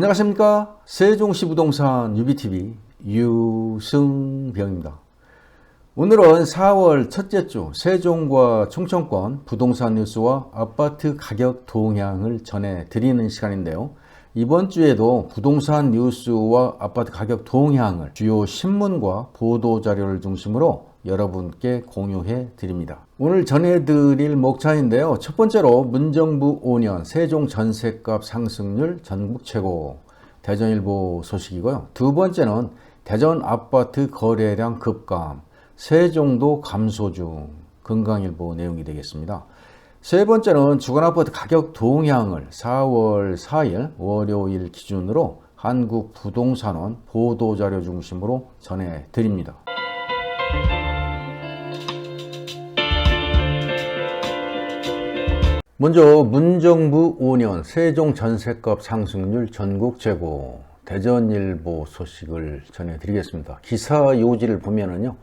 안녕하십니까. 세종시 부동산 UBTV 유승병입니다. 오늘은 4월 첫째 주 세종과 충청권 부동산 뉴스와 아파트 가격 동향을 전해드리는 시간인데요. 이번 주에도 부동산 뉴스와 아파트 가격 동향을 주요 신문과 보도자료를 중심으로 여러분께 공유해 드립니다. 오늘 전해드릴 목차인데요. 첫 번째로 문정부 5년 세종 전셋값 상승률 전국 최고 대전일보 소식이고요. 두 번째는 대전 아파트 거래량 급감 세종도 감소 중 건강일보 내용이 되겠습니다. 세 번째는 주간아파트 가격 동향을 4월 4일 월요일 기준으로 한국부동산원 보도자료 중심으로 전해드립니다. 먼저 문정부 5년 세종 전셋값 상승률 전국 최고 대전일보 소식을 전해드리겠습니다. 기사 요지를 보면은요.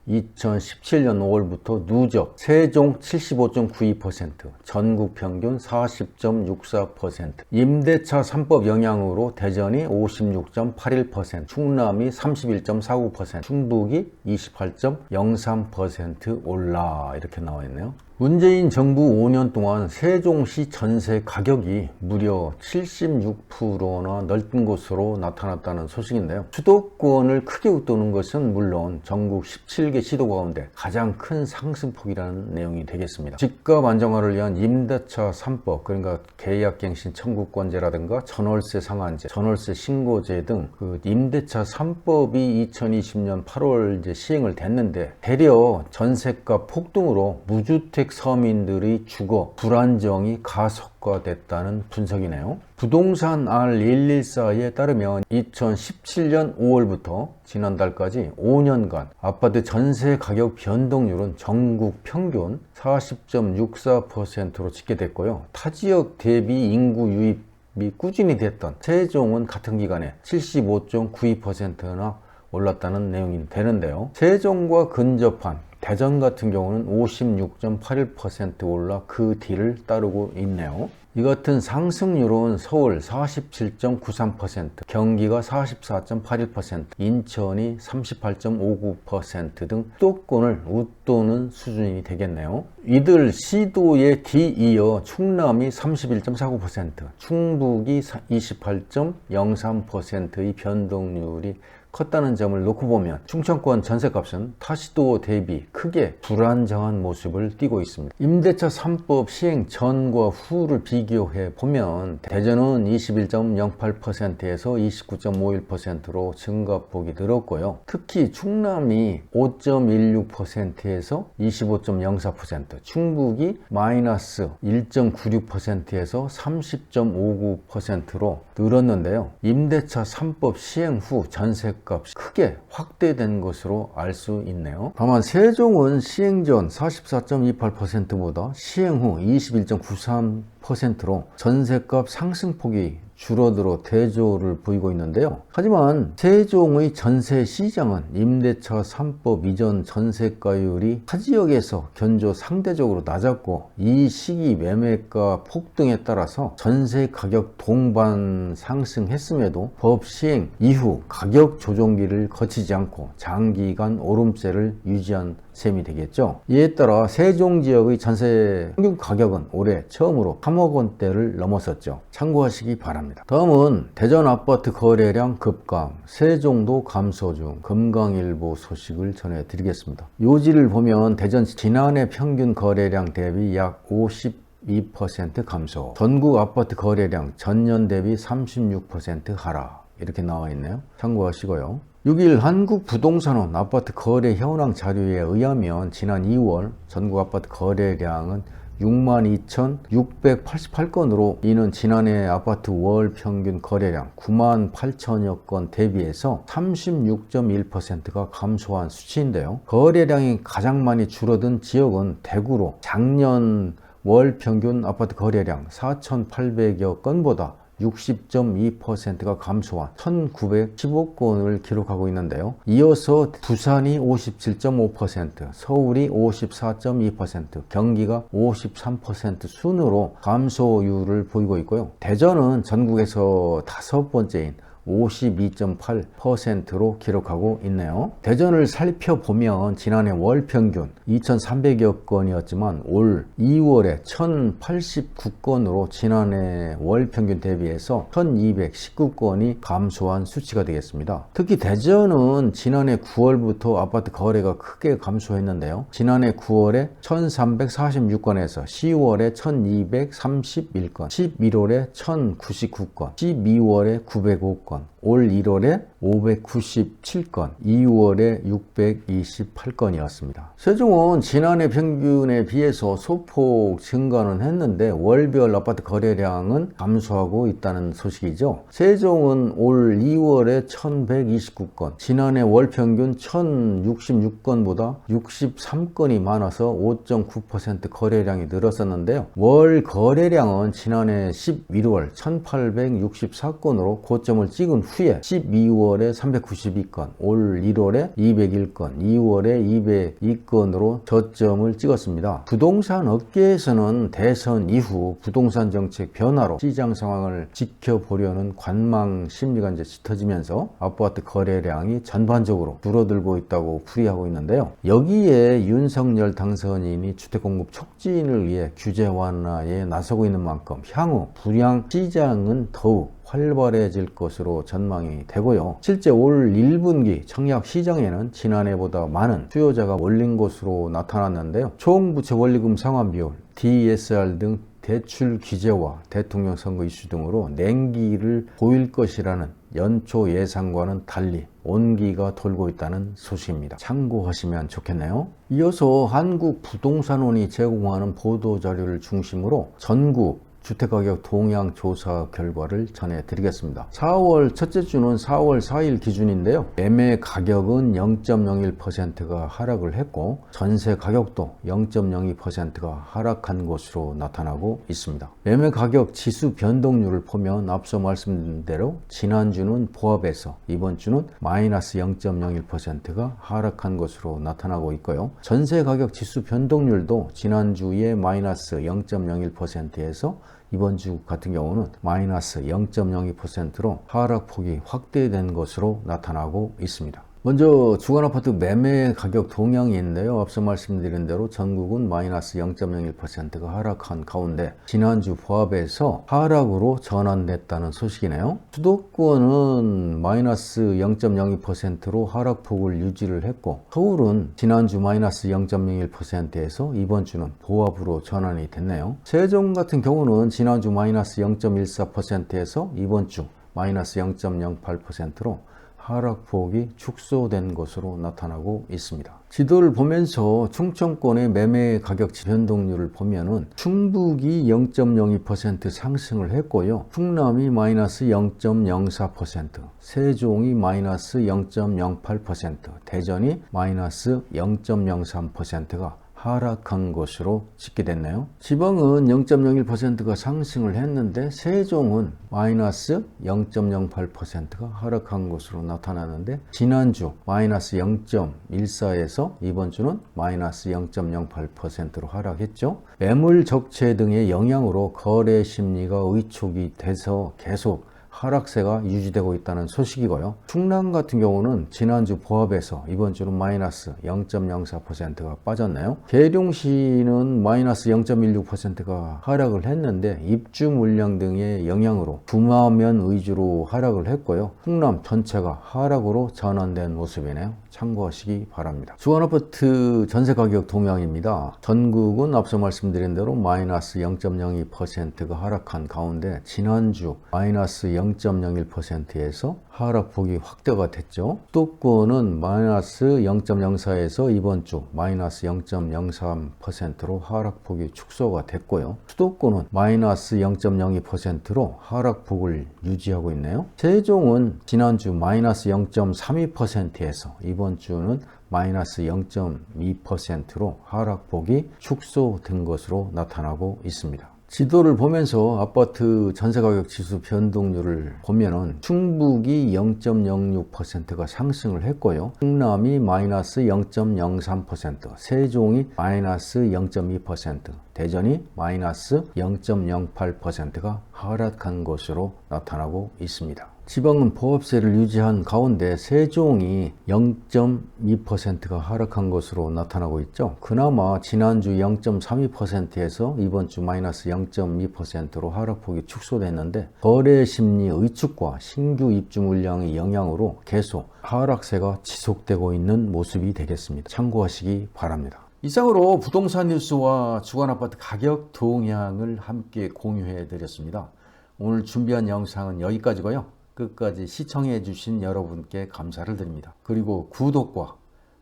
2017년 5월부터 누적 세종 75.92%, 전국 평균 40.64%, 임대차 3법 영향으로 대전이 56.81%, 충남이 31.49%, 충북이 28.03% 올라 이렇게 나와 있네요. 문재인 정부 5년 동안 세종시 전세 가격이 무려 76%나 넓은 곳으로 나타났다는 소식인데요. 수도권을 크게 웃도는 것은 물론 전국 17개 시도 가운데 가장 큰 상승폭이라는 내용이 되겠습니다. 집값 안정화를 위한 임대차 3법, 그러니까 계약갱신 청구권제라든가 전월세 상한제, 전월세 신고제 등 그 임대차 3법이 2020년 8월 시행을 됐는데 대려 전세값 폭등으로 무주택 서민들의 주거 불안정이 가속화됐다는 분석이네요. 부동산 R114에 따르면 2017년 5월부터 지난달까지 5년간 아파트 전세 가격 변동률은 전국 평균 40.64%로 집계됐고요. 타 지역 대비 인구 유입이 꾸준히 됐던 세종은 같은 기간에 75.92%나 올랐다는 내용이 되는데요. 세종과 근접한 대전 같은 경우는 56.81% 올라 그 뒤를 따르고 있네요. 이 같은 상승률은 서울 47.93%, 경기가 44.81%, 인천이 38.59% 등 수도권을 웃도는 수준이 되겠네요. 이들 시도에 뒤이어 충남이 31.49%, 충북이 28.03%의 변동률이 컸다는 점을 놓고 보면 충청권 전세값은 타시도 대비 크게 불안정한 모습을 띠고 있습니다. 임대차 3법 시행 전과 후를 비교해 보면 대전은 21.08%에서 29.51%로 증가폭이 늘었고요. 특히 충남이 5.16%에서 25.04%, 충북이 마이너스 1.96%에서 30.59%로 늘었는데요. 임대차 3법 시행 후 전세 값이 크게 확대된 것으로 알 수 있네요. 다만 세종은 시행 전 44.28%보다 시행 후 21.93%로 전세값 상승폭이 줄어들어 대조를 보이고 있는데요. 하지만 세종의 전세 시장은 임대차 3법 이전 전세가율이 타 지역에서 견조 상대적으로 낮았고 이 시기 매매가 폭등에 따라서 전세 가격 동반 상승했음에도 법 시행 이후 가격 조정기를 거치지 않고 장기간 오름세를 유지한 셈이 되겠죠. 이에 따라 세종 지역의 전세 평균 가격은 올해 처음으로 3억 원대를 넘었었죠. 참고하시기 바랍니다. 다음은 대전 아파트 거래량 급감, 세종도 감소 중 건강일보 소식을 전해드리겠습니다. 요지를 보면 대전 지난해 평균 거래량 대비 약 52% 감소, 전국 아파트 거래량 전년 대비 36% 하락 이렇게 나와 있네요. 참고하시고요. 6일 한국부동산원 아파트 거래 현황 자료에 의하면 지난 2월 전국 아파트 거래량은 62,688건으로 이는 지난해 아파트 월 평균 거래량 98,000여 건 대비해서 36.1%가 감소한 수치인데요. 거래량이 가장 많이 줄어든 지역은 대구로 작년 월 평균 아파트 거래량 4,800여 건보다 60.2%가 감소한 1915건을 기록하고 있는데요. 이어서 부산이 57.5%, 서울이 54.2%, 경기가 53% 순으로 감소율을 보이고 있고요. 대전은 전국에서 5번째인 52.8%로 기록하고 있네요. 대전을 살펴보면 지난해 월 평균 2,300여 건이었지만 올 2월에 1,089건으로 지난해 월 평균 대비해서 1,219건이 감소한 수치가 되겠습니다. 특히 대전은 지난해 9월부터 아파트 거래가 크게 감소했는데요. 지난해 9월에 1,346건에서 10월에 1,231건, 11월에 1,099건, 12월에 905건, 올 1월에 597건, 2월에 628건이었습니다. 세종은 지난해 평균에 비해서 소폭 증가는 했는데 월별 아파트 거래량은 감소하고 있다는 소식이죠. 세종은 올 2월에 1129건, 지난해 월 평균 1066건보다 63건이 많아서 5.9% 거래량이 늘었었는데요. 월 거래량은 지난해 11월 1864건으로 고점을 찍은 후에 12월에 392건, 올 1월에 201건, 2월에 202건으로 저점을 찍었습니다. 부동산 업계에서는 대선 이후 부동산 정책 변화로 시장 상황을 지켜보려는 관망 심리가 이제 짙어지면서 아파트 거래량이 전반적으로 줄어들고 있다고 풀이하고 있는데요. 여기에 윤석열 당선인이 주택 공급 촉진을 위해 규제 완화에 나서고 있는 만큼 향후 분양 시장은 더욱 활발해질 것으로 전망이 되고요. 실제 올 1분기 청약 시장에는 지난해보다 많은 수요자가 몰린 것으로 나타났는데요. 총부채 원리금 상환 비율, DSR 등 대출 규제와 대통령 선거 이슈 등으로 냉기를 보일 것이라는 연초 예상과는 달리 온기가 돌고 있다는 소식입니다. 참고하시면 좋겠네요. 이어서 한국부동산원이 제공하는 보도자료를 중심으로 전국 주택가격 동향 조사 결과를 전해드리겠습니다. 4월 첫째 주는 4월 4일 기준인데요. 매매 가격은 0.01%가 하락을 했고 전세 가격도 0.02%가 하락한 것으로 나타나고 있습니다. 매매 가격 지수 변동률을 보면 앞서 말씀드린 대로 지난주는 보합해서 이번 주는 마이너스 0.01%가 하락한 것으로 나타나고 있고요. 전세 가격 지수 변동률도 지난주에 마이너스 0.01%에서 이번 주 같은 경우는 마이너스 0.02%로 하락폭이 확대된 것으로 나타나고 있습니다. 먼저 주간아파트 매매 가격 동향이 있는데요. 앞서 말씀드린 대로 전국은 마이너스 0.01%가 하락한 가운데 지난주 보합에서 하락으로 전환됐다는 소식이네요. 수도권은 마이너스 0.02%로 하락폭을 유지를 했고 서울은 지난주 마이너스 0.01%에서 이번 주는 보합으로 전환이 됐네요. 세종 같은 경우는 지난주 마이너스 0.14%에서 이번 주 마이너스 0.08%로 하락폭이 축소된 것으로 나타나고 있습니다. 지도를 보면서 충청권의 매매 가격 변동률을 보면은 충북이 0.02% 상승을 했고요. 충남이 마이너스 0.04%, 세종이 마이너스 0.08%, 대전이 마이너스 0.03%가 하락한 것으로 집계됐네요. 지방은 0.01%가 상승을 했는데 세종은 마이너스 0.08%가 하락한 것으로 나타나는데 지난주 마이너스 0.14에서 이번 주는 마이너스 0.08%로 하락했죠. 매물 적체 등의 영향으로 거래 심리가 의촉이 돼서 계속 하락세가 유지되고 있다는 소식이고요. 충남 같은 경우는 지난주 보합에서 이번 주는 마이너스 0.04%가 빠졌네요. 계룡시는 마이너스 0.16%가 하락을 했는데 입주 물량 등의 영향으로 구마면 위주로 하락을 했고요. 충남 전체가 하락으로 전환된 모습이네요. 참고하시기 바랍니다. 주간아파트 전세가격 동향입니다. 전국은 앞서 말씀드린 대로 마이너스 0.02%가 하락한 가운데 지난주 마이너스 0.01%에서 하락폭이 확대가 됐죠. 수도권은 마이너스 0.04에서 이번 주 마이너스 0.03%로 하락폭이 축소가 됐고요. 수도권은 마이너스 0.02%로 하락폭을 유지하고 있네요. 세종은 지난주 마이너스 0.32%에서 이번 주는 마이너스 0.2%로 하락폭이 축소된 것으로 나타나고 있습니다. 지도를 보면서 아파트 전세가격 지수 변동률을 보면은 충북이 0.06%가 상승을 했고요. 충남이 마이너스 0.03%, 세종이 마이너스 0.2%, 대전이 마이너스 0.08%가 하락한 것으로 나타나고 있습니다. 지방은 보합세를 유지한 가운데 세종이 0.2%가 하락한 것으로 나타나고 있죠. 그나마 지난주 0.32%에서 이번 주 마이너스 0.2%로 하락폭이 축소됐는데 거래 심리 의축과 신규 입주 물량의 영향으로 계속 하락세가 지속되고 있는 모습이 되겠습니다. 참고하시기 바랍니다. 이상으로 부동산 뉴스와 주간 아파트 가격 동향을 함께 공유해 드렸습니다. 오늘 준비한 영상은 여기까지고요. 끝까지 시청해 주신 여러분께 감사를 드립니다. 그리고 구독과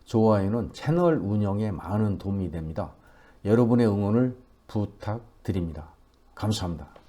좋아요는 채널 운영에 많은 도움이 됩니다. 여러분의 응원을 부탁드립니다. 감사합니다.